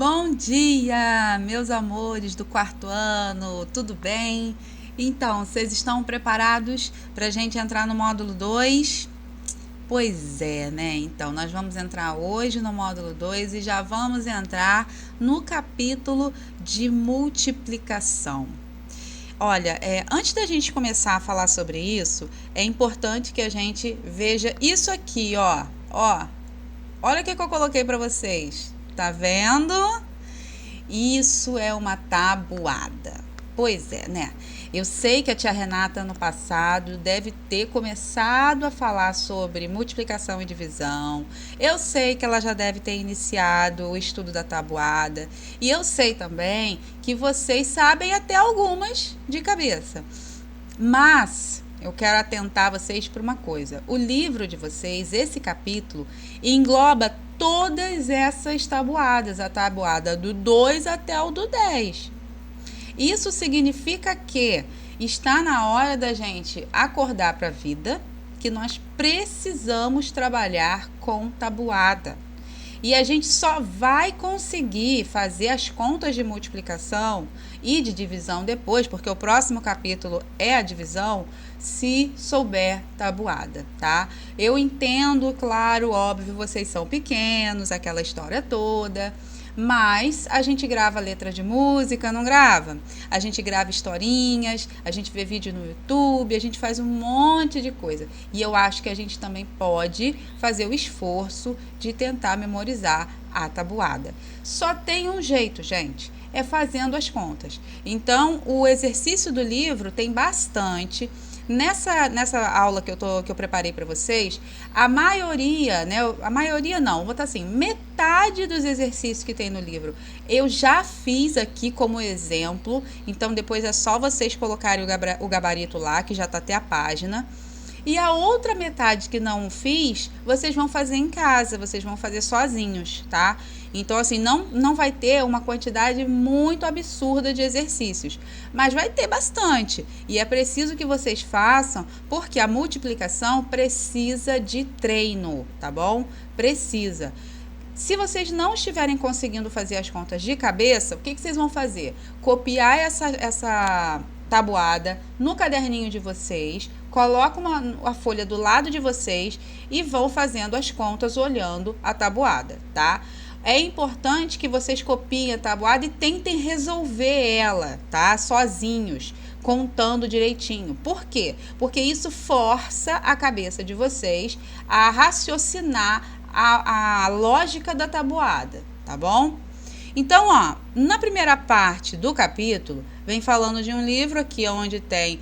Bom dia, meus amores do quarto ano, tudo bem? Então, vocês estão preparados para a gente entrar no módulo 2? Pois é, né? Então, nós vamos entrar hoje no módulo 2 e já vamos entrar no capítulo de multiplicação. Olha, antes da gente começar a falar sobre isso, é importante que a gente veja isso aqui, ó. Olha o que eu coloquei para vocês. Tá vendo? Isso é uma tabuada. Pois é, né? Eu sei que a tia Renata no passado deve ter começado a falar sobre multiplicação e divisão. Eu sei que ela já deve ter iniciado o estudo da tabuada. E eu sei também que vocês sabem até algumas de cabeça. Mas eu quero atentar vocês para uma coisa. O livro de vocês, esse capítulo, engloba todas essas tabuadas, a tabuada do 2 até o do 10. Isso significa que está na hora da gente acordar para a vida, que nós precisamos trabalhar com tabuada. E a gente só vai conseguir fazer as contas de multiplicação e de divisão depois, porque o próximo capítulo é a divisão, se souber tabuada, tá? Eu entendo, claro, óbvio, vocês são pequenos, aquela história toda, mas a gente grava letra de música, não grava? A gente grava historinhas, a gente vê vídeo no YouTube, a gente faz um monte de coisa. E eu acho que a gente também pode fazer o esforço de tentar memorizar a tabuada. Só tem um jeito, gente, é fazendo as contas. Então, o exercício do livro tem bastante. Nessa aula que eu preparei para vocês, a maioria, né? A maioria não, vou botar assim, metade dos exercícios que tem no livro eu já fiz aqui como exemplo, então depois é só vocês colocarem o gabarito lá, que já está até a página. E a outra metade que não fiz, vocês vão fazer em casa, vocês vão fazer sozinhos, tá? Então, assim, não vai ter uma quantidade muito absurda de exercícios, mas vai ter bastante. E é preciso que vocês façam, porque a multiplicação precisa de treino, tá bom? Precisa. Se vocês não estiverem conseguindo fazer as contas de cabeça, o que vocês vão fazer? Copiar essa tabuada no caderninho de vocês, colocam a folha do lado de vocês e vão fazendo as contas olhando a tabuada, tá? É importante que vocês copiem a tabuada e tentem resolver ela, tá? Sozinhos, contando direitinho. Por quê? Porque isso força a cabeça de vocês a raciocinar a lógica da tabuada, tá bom? Então, ó, na primeira parte do capítulo, vem falando de um livro aqui onde tem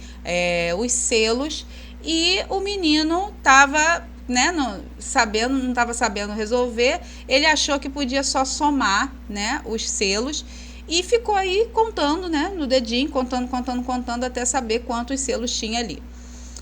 os selos e o menino estava, né, não estava sabendo resolver, ele achou que podia só somar, né, os selos e ficou aí contando, né, no dedinho, contando até saber quantos selos tinha ali.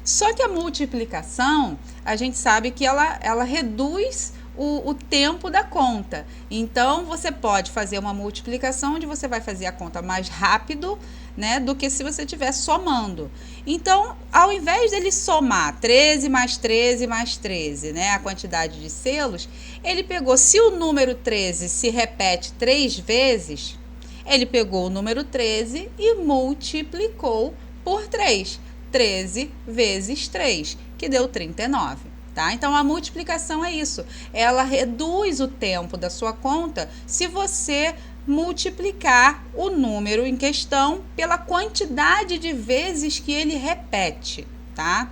Só que a multiplicação, a gente sabe que ela reduz o tempo da conta. Então, você pode fazer uma multiplicação onde você vai fazer a conta mais rápido, né, do que se você estiver somando. Então, ao invés dele somar 13 mais 13 mais 13, né, a quantidade de selos, ele pegou, se o número 13 se repete 3 vezes, ele pegou o número 13 e multiplicou por 3. 13 vezes 3, que deu 39. Tá? Então, a multiplicação é isso. Ela reduz o tempo da sua conta se você multiplicar o número em questão pela quantidade de vezes que ele repete, tá?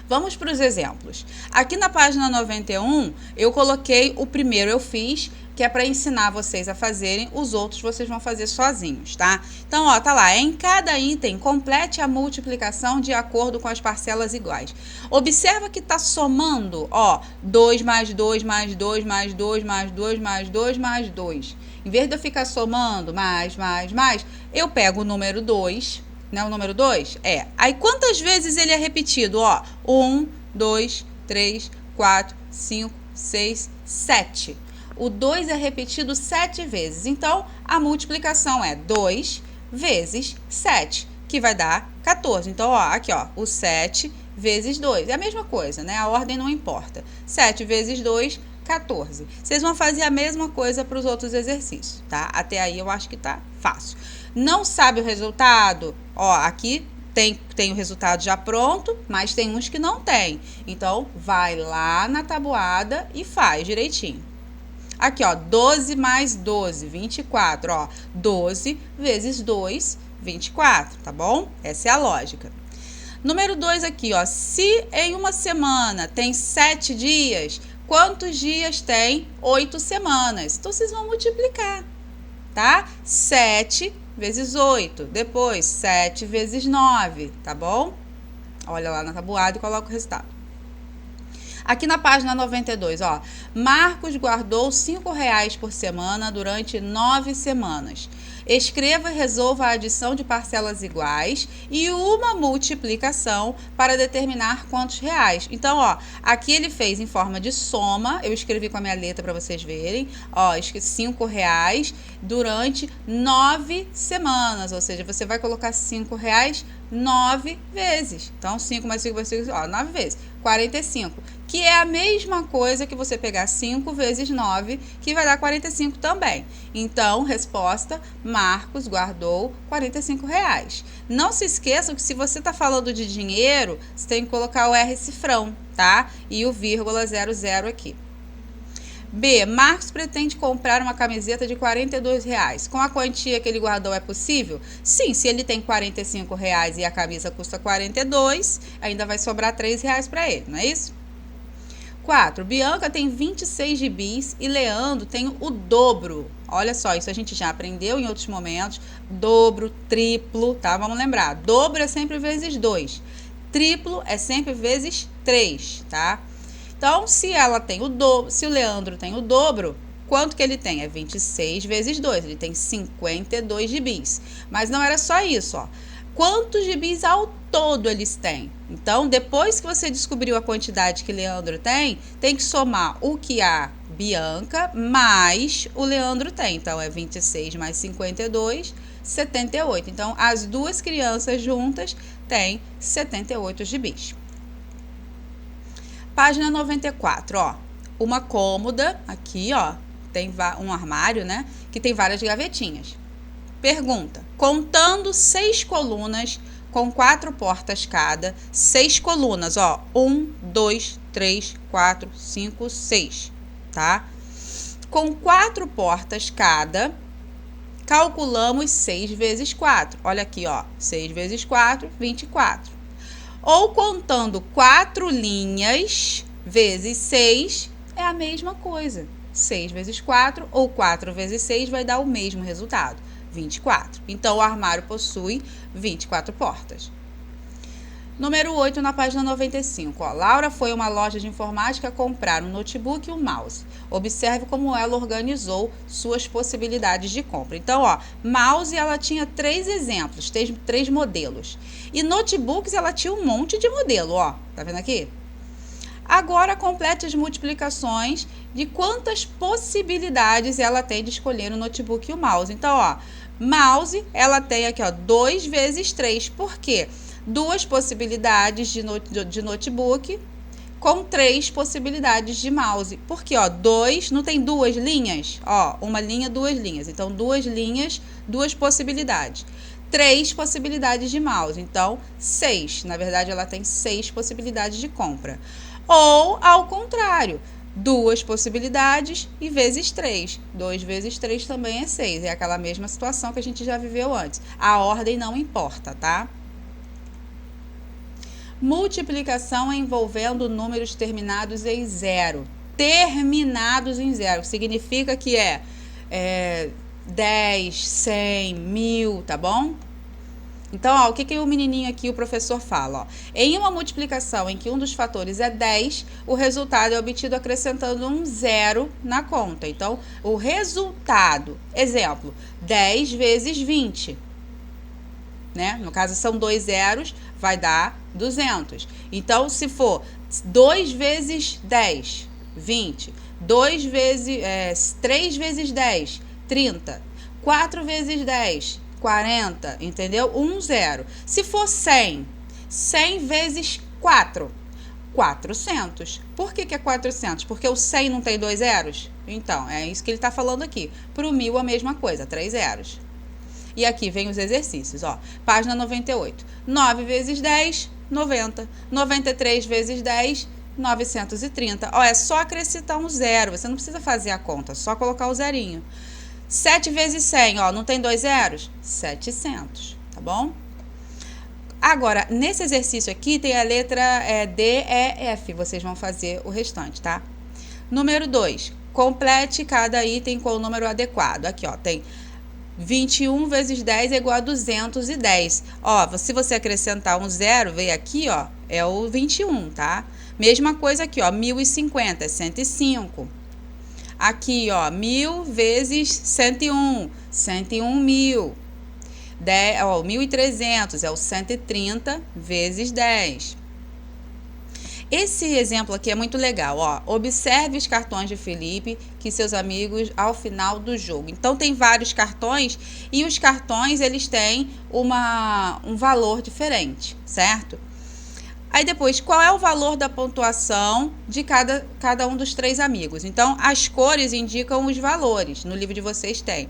Vamos para os exemplos. Aqui na página 91, eu coloquei o primeiro, eu fiz, que é para ensinar vocês a fazerem, os outros vocês vão fazer sozinhos, tá? Então, ó, tá lá, em cada item, complete a multiplicação de acordo com as parcelas iguais. Observa que tá somando, ó, 2 mais 2 mais 2 mais 2 mais 2 mais 2 mais 2. Em vez de eu ficar somando mais, eu pego o número 2, né, o número 2? Aí, quantas vezes ele é repetido? Ó, 1, 2, 3, 4, 5, 6, 7. O 2 é repetido 7 vezes. Então, a multiplicação é 2 vezes 7, que vai dar 14. Então, ó, aqui, ó, o 7 vezes 2. É a mesma coisa, né? A ordem não importa. 7 vezes 2, 14. Vocês vão fazer a mesma coisa para os outros exercícios, tá? Até aí eu acho que tá fácil. Não sabe o resultado? Ó, aqui tem o resultado já pronto, mas tem uns que não tem. Então, vai lá na tabuada e faz direitinho. Aqui, ó, 12 mais 12, 24, ó. 12 vezes 2, 24, tá bom? Essa é a lógica. Número 2 aqui, ó. Se em uma semana tem 7 dias, quantos dias tem 8 semanas? Então, vocês vão multiplicar, tá? 7 vezes 8. Depois, 7 vezes 9, tá bom? Olha lá na tabuada e coloca o resultado. Aqui na página 92, ó. Marcos guardou R$5 por semana durante 9 semanas. Escreva e resolva a adição de parcelas iguais e uma multiplicação para determinar quantos reais. Então, ó, aqui ele fez em forma de soma. Eu escrevi com a minha letra para vocês verem. Ó, R$5 durante 9 semanas. Ou seja, você vai colocar R$5 9 vezes. Então, 5 mais 5 mais 5, ó, 9 vezes. 45. Que é a mesma coisa que você pegar 5 vezes 9, que vai dar 45 também. Então, resposta, Marcos guardou R$45. Não se esqueçam que se você está falando de dinheiro, você tem que colocar o R cifrão, tá? E o vírgula 00 aqui. B. Marcos pretende comprar uma camiseta de R$42. Com a quantia que ele guardou, é possível? Sim, se ele tem R$45 e a camisa custa 42, ainda vai sobrar R$3 para ele, não é isso? 4. Bianca tem 26 gibis e Leandro tem o dobro. Olha só, isso a gente já aprendeu em outros momentos. Dobro, triplo, tá? Vamos lembrar. Dobro é sempre vezes 2. Triplo é sempre vezes 3, tá? Então, se ela tem o dobro, se o Leandro tem o dobro, quanto que ele tem? É 26 vezes 2. Ele tem 52 gibis. Mas não era só isso, ó. Quantos gibis ao todo eles têm? Então, depois que você descobriu a quantidade que Leandro tem que somar o que a Bianca mais o Leandro tem. Então, é 26 mais 52, 78. Então, as duas crianças juntas têm 78 gibis. Página 94, ó. Uma cômoda, aqui, ó, tem um armário, né? Que tem várias gavetinhas. Pergunta: contando 6 colunas com 4 portas cada, 6 colunas, ó, 1, 2, 3, 4, 5, 6, tá? Com 4 portas cada, calculamos 6 vezes 4. Olha aqui, ó, 6 vezes 4, 24. Ou contando 4 linhas vezes 6, é a mesma coisa. 6 vezes 4 ou 4 vezes 6 vai dar o mesmo resultado. 24. Então, o armário possui 24 portas. Número 8, na página 95. Ó, Laura foi a uma loja de informática comprar um notebook e um mouse. Observe como ela organizou suas possibilidades de compra. Então, ó, mouse ela tinha 3 exemplos, 3 modelos. E notebooks ela tinha um monte de modelo, ó. Tá vendo aqui? Agora, complete as multiplicações de quantas possibilidades ela tem de escolher o notebook e o mouse. Então, ó, mouse, ela tem aqui, ó, 2 vezes 3. Por quê? 2 possibilidades de notebook com 3 possibilidades de mouse. Porque, ó, 2, não tem 2 linhas? Ó, uma linha, 2 linhas. Então, 2 linhas, 2 possibilidades. 3 possibilidades de mouse. Então, 6. Na verdade, ela tem 6 possibilidades de compra. Ou, ao contrário, 2 possibilidades e vezes 3. 2 vezes 3 também é 6. É aquela mesma situação que a gente já viveu antes. A ordem não importa, tá? Multiplicação envolvendo números terminados em 0. Terminados em 0. Significa que é 10, 100, 1000, tá bom? Então, ó, o que o menininho aqui, o professor fala? Ó, em uma multiplicação em que um dos fatores é 10, o resultado é obtido acrescentando um 0 na conta. Então, o resultado, exemplo, 10 vezes 20. Né? No caso, são 2 zeros, vai dar 200. Então, se for 2 vezes 10, 20. 3 vezes 10, 30. 4 vezes 10, 40, entendeu? 1, 0. Se for 100, 100 vezes 4. 400. Por que é 400? Porque o 100 não tem 2 zeros? Então, é isso que ele está falando aqui. Para o 1000, a mesma coisa, 3 zeros. E aqui vem os exercícios, ó. Página 98. 9 vezes 10, 90. 93 vezes 10, 930. Ó, é só acrescentar um zero. Você não precisa fazer a conta, só colocar o zerinho. 7 vezes 100, ó, não tem 2 zeros? 700, tá bom? Agora, nesse exercício aqui, tem a letra D, E, F. Vocês vão fazer o restante, tá? Número 2. Complete cada item com o número adequado. Aqui, ó, tem 21 vezes 10 é igual a 210. Ó, se você acrescentar um zero, veio aqui, ó, é o 21, tá? Mesma coisa aqui, ó, 1050 é 105. Aqui, ó, 1000 vezes 101, 101.000. 1.300 é o 130 vezes 10. Esse exemplo aqui é muito legal, ó. Observe os cartões de Felipe que seus amigos ao final do jogo. Então tem vários cartões e os cartões eles têm um valor diferente, certo? Aí depois, qual é o valor da pontuação de cada um dos 3 amigos? Então as cores indicam os valores, no livro de vocês tem.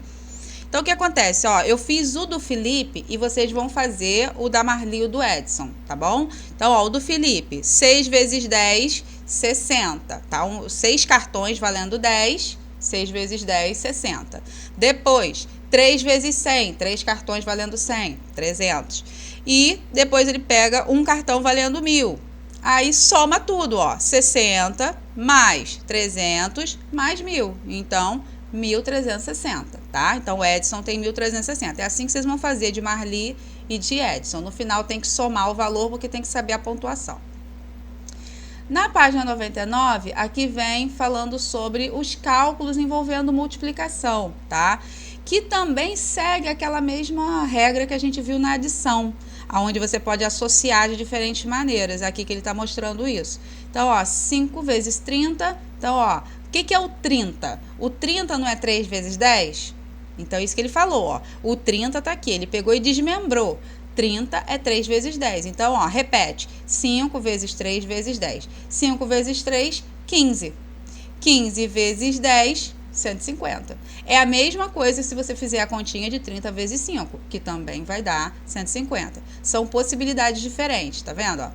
Então, o que acontece? Ó, eu fiz o do Felipe e vocês vão fazer o da Marli e o do Edson, tá bom? Então, ó, o do Felipe, 6 vezes 10, 60, tá? 6 cartões valendo 10, 6 vezes 10, 60. Depois, 3 vezes 100, 3 cartões valendo 100, 300. E depois ele pega um cartão valendo 1000. Aí soma tudo, ó, 60 mais 300 mais 1000. Então, 1360, tá? Então, o Edson tem 1360. É assim que vocês vão fazer de Marli e de Edson. No final, tem que somar o valor, porque tem que saber a pontuação. Na página 99, aqui vem falando sobre os cálculos envolvendo multiplicação, tá? Que também segue aquela mesma regra que a gente viu na adição, onde você pode associar de diferentes maneiras. Aqui que ele está mostrando isso. Então, ó, 5 vezes 30. Então, ó, o que é o 30? O 30 não é 3 vezes 10? Então, é isso que ele falou, ó. O 30 tá aqui, ele pegou e desmembrou. 30 é 3 vezes 10. Então, ó, repete. 5 vezes 3 vezes 10. 5 vezes 3, 15. 15 vezes 10, 150. É a mesma coisa se você fizer a continha de 30 vezes 5, que também vai dar 150. São possibilidades diferentes, tá vendo? Ó?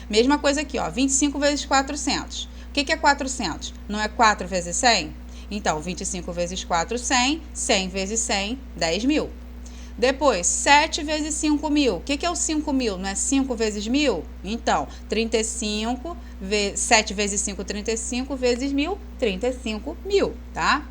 Mesma coisa aqui, ó, 25 vezes 400. O que é 400? Não é 4 vezes 100? Então, 25 vezes 4, 100. 100 vezes 100, 10.000. Depois, 7 vezes 5.000. O que é o 5.000? Não é 5 vezes 1.000? Então, 35, 7 vezes 5, 35 vezes 1.000, 35.000, tá?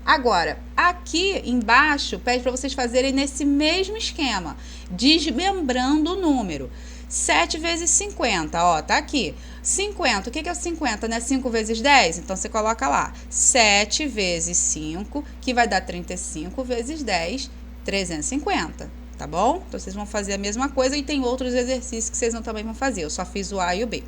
Agora, aqui embaixo, pede para vocês fazerem nesse mesmo esquema, desmembrando o número. 7 vezes 50, ó, tá aqui. 50, o que é o 50, né? 5 vezes 10? Então, você coloca lá, 7 vezes 5, que vai dar 35 vezes 10, 350, tá bom? Então, vocês vão fazer a mesma coisa e tem outros exercícios que vocês também vão fazer. Eu só fiz o A e o B.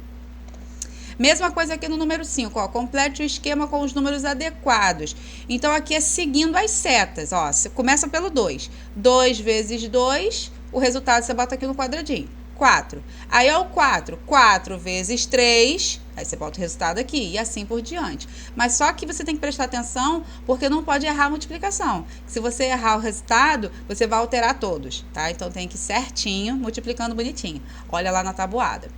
Mesma coisa aqui no número 5, ó, complete o esquema com os números adequados. Então, aqui é seguindo as setas, ó, você começa pelo 2. 2 vezes 2, o resultado você bota aqui no quadradinho. 4. Aí é o 4. 4 vezes 3, aí você bota o resultado aqui e assim por diante. Mas só que você tem que prestar atenção porque não pode errar a multiplicação. Se você errar o resultado, você vai alterar todos, tá? Então tem que ir certinho, multiplicando bonitinho. Olha lá na tabuada.